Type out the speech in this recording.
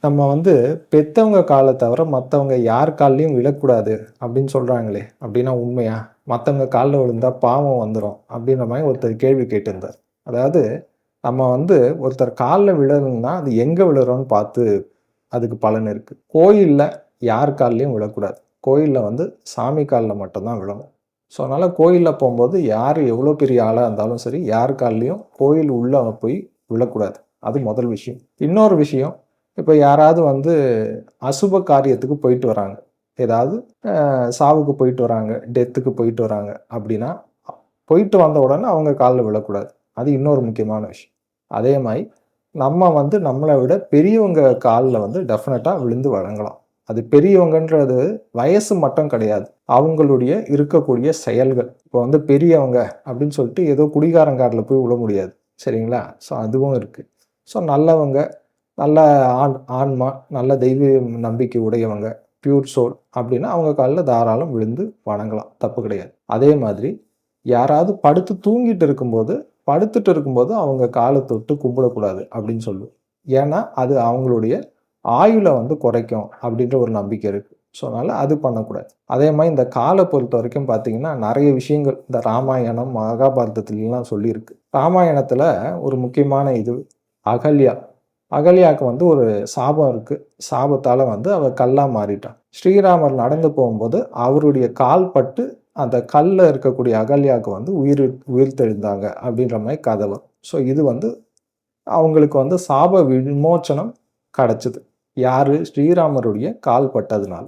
நம்ம வந்து பெத்தவங்க கால தவிர மத்தவங்க யார் கால்லயும் விழக்கூடாது அப்படின்னு சொல்றாங்களே! அப்படின்னா உண்மையா? மத்தவங்க கால்ல விழுந்தா பாவம் வந்துரும் அப்படின்ற மாரி ஒருத்தர் கேள்வி கேட்டிருந்தார். அதாவது நம்ம வந்து ஒருத்தர் கால்ல விழணும்னா, அது எங்க விழுறோம்ன்னு பார்த்து அதுக்கு பலன் இருக்கு. கோயில்ல யார் கால்லயும் விழக்கூடாது. கோயில்ல வந்து சாமி கால்ல மட்டும் தான் விழணும். ஸோ, அதனால கோயில்ல போம்போது யார் எவ்வளோ பெரிய ஆளா இருந்தாலும் சரி, யார் கால்லயும் கோயில் உள்ள போய் விழக்கூடாது. அது முதல் விஷயம். இன்னொரு விஷயம், இப்ப யாராவது வந்து அசுப காரியத்துக்கு போயிட்டு வராங்க. ஏதாவது சாவுக்கு போயிட்டு வராங்க, டெத்துக்கு போயிட்டு வராங்க அப்படின்னா, போயிட்டு வந்த உடனே அவங்க கால்ல விழக்கூடாது. அது இன்னொரு முக்கியமான விஷயம். அதே மாரி நம்ம வந்து நம்மள விட பெரியவங்க கால்ல வந்து டெஃபினட்டா விழுந்து வணங்கலாம். அது பெரியவங்கன்றது வயசு மட்டும் கிடையாது. அவங்களுடைய இருக்கக்கூடிய செயல்கள். இப்போ வந்து பெரியவங்க அப்படின்னு சொல்லிட்டு ஏதோ குடிகாரன் கால்ல போய் விழ முடியாது. சரிங்களா? ஸோ அதுவும் இருக்கு. ஸோ நல்லவங்க, நல்ல ஆன்மா, நல்ல தெய்வ நம்பிக்கை உடையவங்க, பியூர் சோல் அப்படின்னா அவங்க கால்ல தாராளம் விழுந்து வணங்கலாம். தப்பு கிடையாது. அதே மாதிரி யாராவது படுத்து தூங்கிட்டு இருக்கும்போது, படுத்துட்டு இருக்கும்போது அவங்க கால தொட்டு கும்பிடக்கூடாது அப்படின்னு சொல்லுவேன். ஏன்னா, அது அவங்களுடைய ஆயுள வந்து குறைக்கும் அப்படின்ற ஒரு நம்பிக்கை இருக்கு. ஸோ, அதனால அது பண்ணக்கூடாது. அதே மாரி இந்த கால பொறுத்தவரைக்கும் பார்த்தீங்கன்னா, நெறைய விஷயங்கள் இந்த ராமாயணம், மகாபாரதத்திலலாம் சொல்லியிருக்கு. ராமாயணத்தில ஒரு முக்கியமான இது அகல்யா. அகல்யாக்கு வந்து ஒரு சாபம் இருக்கு. சாபத்தால வந்து அவ கல்லா மாறிட்டா. ஸ்ரீராமர் நடந்து போகும்போது அவருடைய கால் பட்டு அந்த கல்ல இருக்கக்கூடிய அகல்யாக்கு வந்து உயிர்த்தெழுந்தாங்க அப்படின்ற மாரி கதை வரும். ஸோ இது வந்து அவங்களுக்கு வந்து சாப விமோச்சனம் கிடைச்சது. யாரு? ஸ்ரீராமருடைய கால் பட்டதுனால.